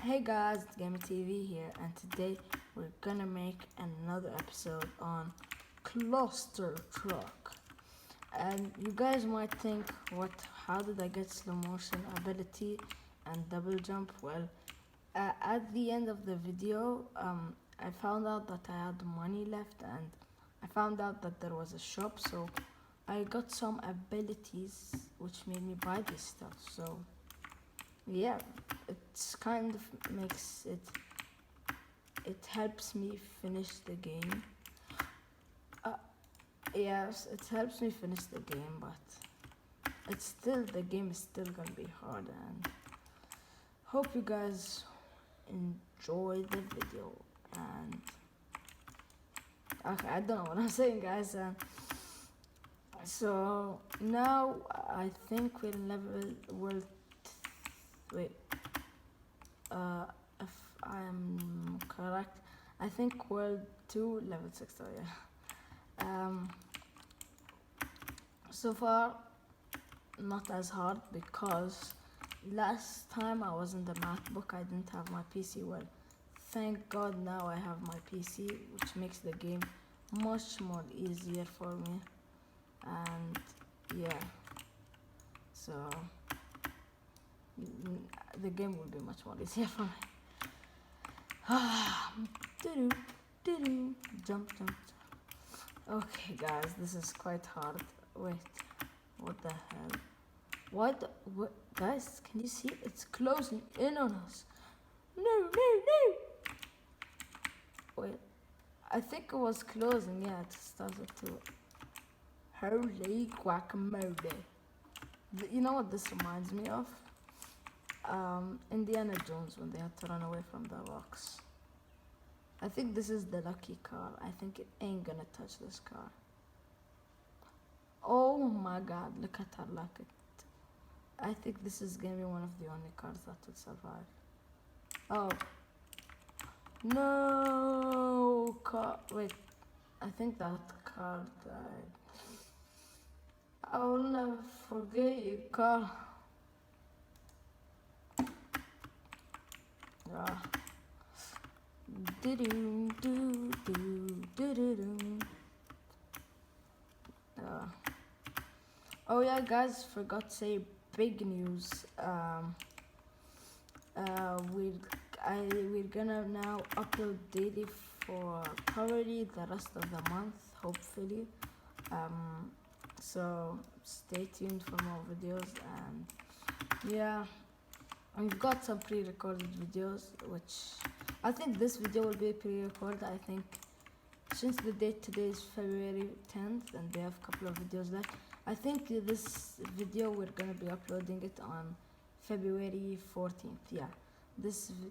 Hey guys, it's Gamer TV here, and today we're gonna make another episode on Cluster Truck. And you guys might think, how did I get slow motion ability and double jump? Well, at the end of the video, I found out that I had money left, and I found out that there was a shop, so I got some abilities which made me buy this stuff. So yeah, it's kind of makes it helps me finish the game. uh, yes, it helps me finish the game, but the game is still gonna be hard, and hope you guys enjoy the video. And okay, I don't know what I'm saying, guys. So now I think we're in level world. Wait, if I'm correct, I think World 2, level 6, so yeah. So far, not as hard because last time I was in the math book, I didn't have my PC. Well, thank God now I have my PC, which makes the game much more easier for me. And yeah, so the game will be much more easier for me. Doo-doo, doo-doo. Jump, jump, jump. Okay, guys, this is quite hard. Wait, what the hell? What? Guys, can you see? It's closing in on us. No, no, no! Wait, I think it was closing. Yeah, it started to. Holy guacamole! You know what this reminds me of? Indiana Jones when they had to run away from the rocks. I think this is the lucky car. I think it ain't gonna touch this car. Oh my god, look at her luck. I think this is gonna be one of the only cars that will survive. Oh. No! Car. Wait, I think that car died. I will never forget you, car. Ah. Do-do, do, do, do, do, do. Oh yeah, guys, forgot to say big news. We're gonna now upload daily for probably the rest of the month, hopefully. So stay tuned for more videos, and yeah, we've got some pre-recorded videos, which I think this video will be pre-recorded. I think since the date today is February 10th and we have a couple of videos left, I think this video we're gonna be uploading it on February 14th. Yeah,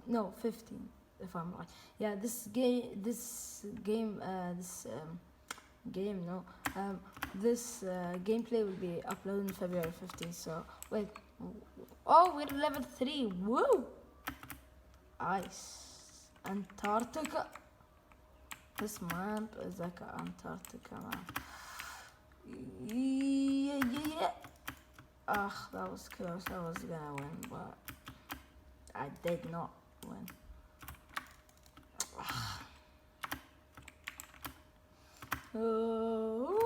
no, 15th if I'm right. Yeah, this gameplay will be uploaded February 15th. So wait, oh, we're level 3. Woo! Ice, Antarctica. This map is like an Antarctica map. Yeah. Ah, that was close. I was gonna win, but I did not win. Oh,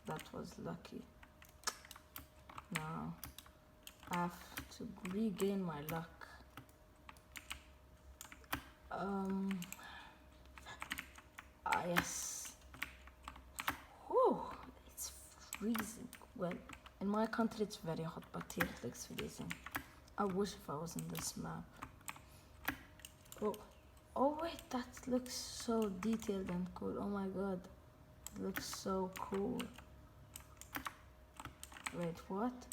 that was lucky. Now I have to regain my luck. Yes. Whew, it's freezing. Well, in my country it's very hot, but here it looks freezing. I wish if I was in this map. Oh wait, that looks so detailed and cool. Oh my god, it looks so cool. Wait, what?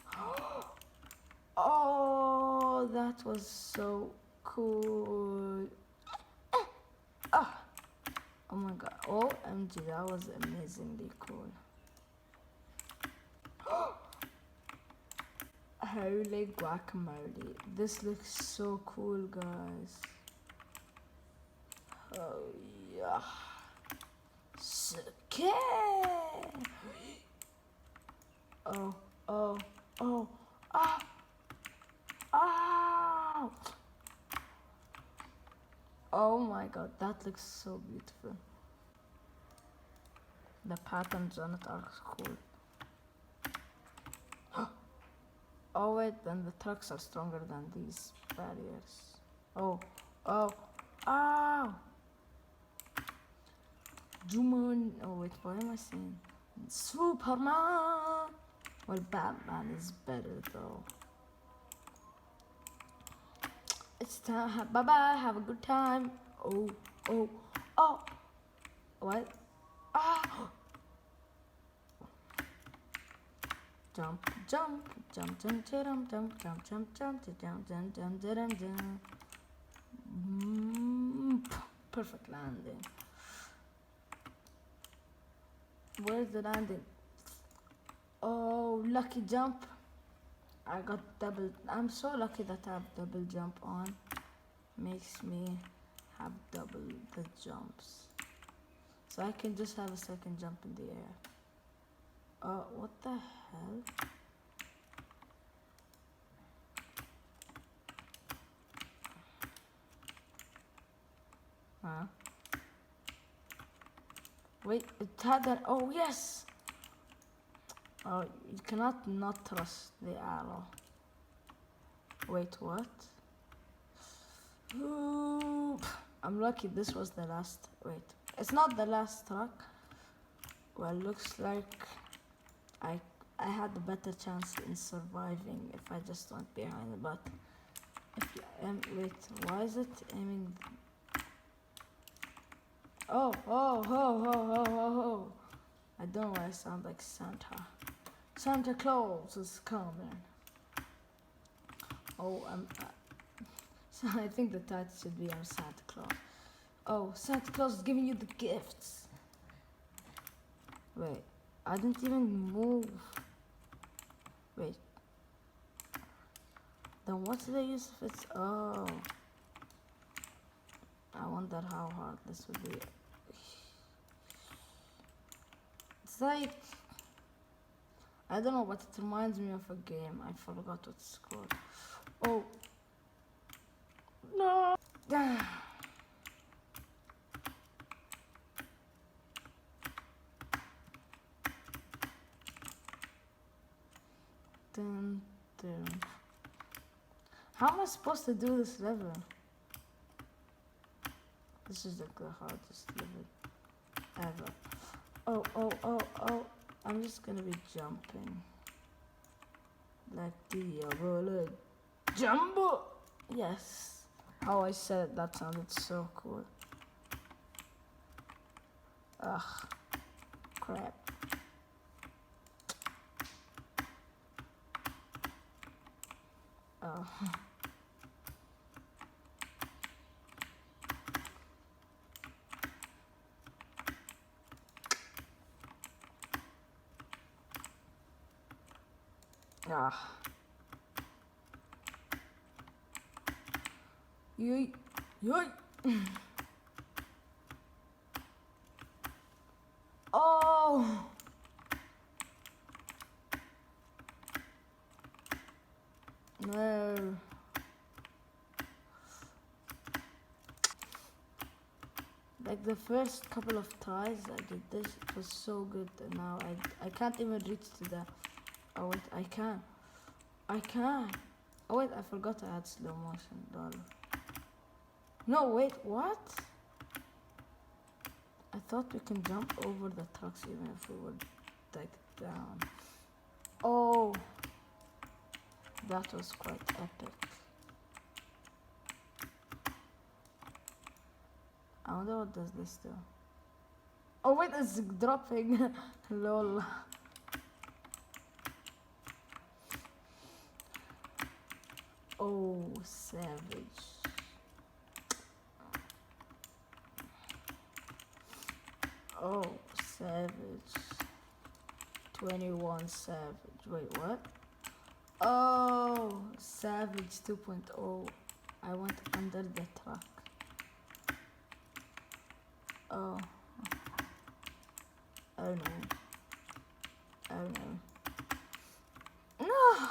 Oh, that was so cool. Oh my god, OMG, that was amazingly cool. Holy guacamole, this looks so cool, guys. Oh yeah. Okay. Oh, ah, Oh my god, that looks so beautiful. The patterns on it are cool. Oh wait, then the trucks are stronger than these barriers. Oh, oh, ow! Juman. Oh wait, what am I saying? Superman! Well, Batman is better though. It's time. Bye bye. Have a good time. Oh, oh, oh. What? Ah! Jump, jump, jump, jump, jump, jump, jump, jump, jump, jump, jump, jump, jump, jump. Perfect landing. Where's the landing? Oh, lucky jump. I got double. I'm so lucky that I have double jump on. Makes me have double the jumps. So I can just have a second jump in the air. What the hell? Huh? Wait, it had that. Oh, yes! Oh, you cannot not trust the arrow. Wait, what? Ooh, I'm lucky this was the last. Wait, it's not the last truck. Well, looks like I had a better chance in surviving if I just went behind the button. If you wait, why is it aiming? Oh, oh, oh, oh, oh, oh, oh. I don't know why I sound like Santa. Santa Claus is coming. Oh, so I think the title should be I'm Santa Claus. Oh, Santa Claus is giving you the gifts. Wait, I didn't even move. Wait. Then what's the use if it's... Oh. I wonder how hard this would be. It's like... I don't know, but it reminds me of a game. I forgot what it's called. Oh. No. Dun, dun. How am I supposed to do this level? This is like the hardest level ever. Oh, oh, oh, oh. I'm just gonna be jumping. Like Diabolo Jumbo! Yes. How I said it, that sounded so cool. Ugh. Crap. Oh. Ah. Yoy. Yoy. Oh. No. Like the first couple of tries I did this, it was so good, and now I can't even reach to the... Oh wait, I can. I can. Oh wait, I forgot I had slow motion, lol. No, wait, what? I thought we can jump over the trucks even if we were like down. Oh, that was quite epic. I wonder what does this do. Oh wait, it's dropping. Lol. Oh, savage. Oh, savage. 21 savage. Wait, what? Oh, savage 2.0. I went under the truck. Oh. Oh no. Oh no. No!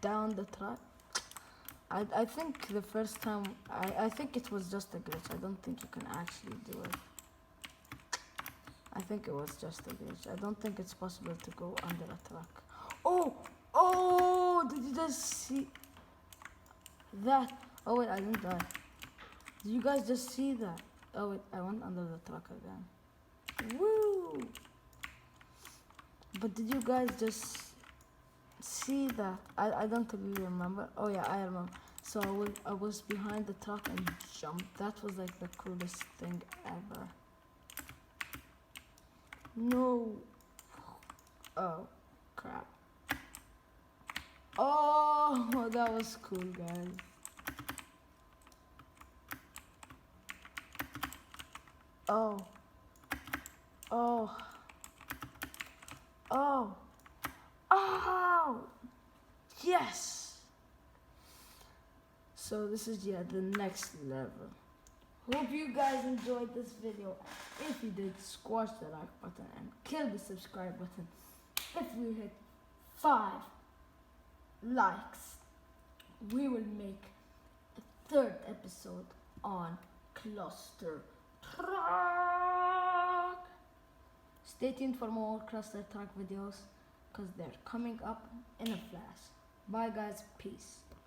down the truck. I think the first time, I think it was just a glitch. I don't think you can actually do it. I think it was just a glitch. I don't think it's possible to go under a truck. Oh, did you just see that? Oh wait, I didn't die. Did you guys just see that? Oh wait, I went under the truck again. Woo! But did you guys just see that? I don't really remember. Oh yeah, I remember. So I was behind the truck and jumped. That was like the coolest thing ever. No. Oh, crap. Oh, that was cool, guys. Oh. Oh. Oh. Oh. Yes. So this is the next level. Hope you guys enjoyed this video. If you did, squash the like button and kill the subscribe button. If we hit 5 likes, we will make a 3rd episode on Cluster Truck. Stay tuned for more Cluster Truck videos because they're coming up in a flash. Bye guys, peace.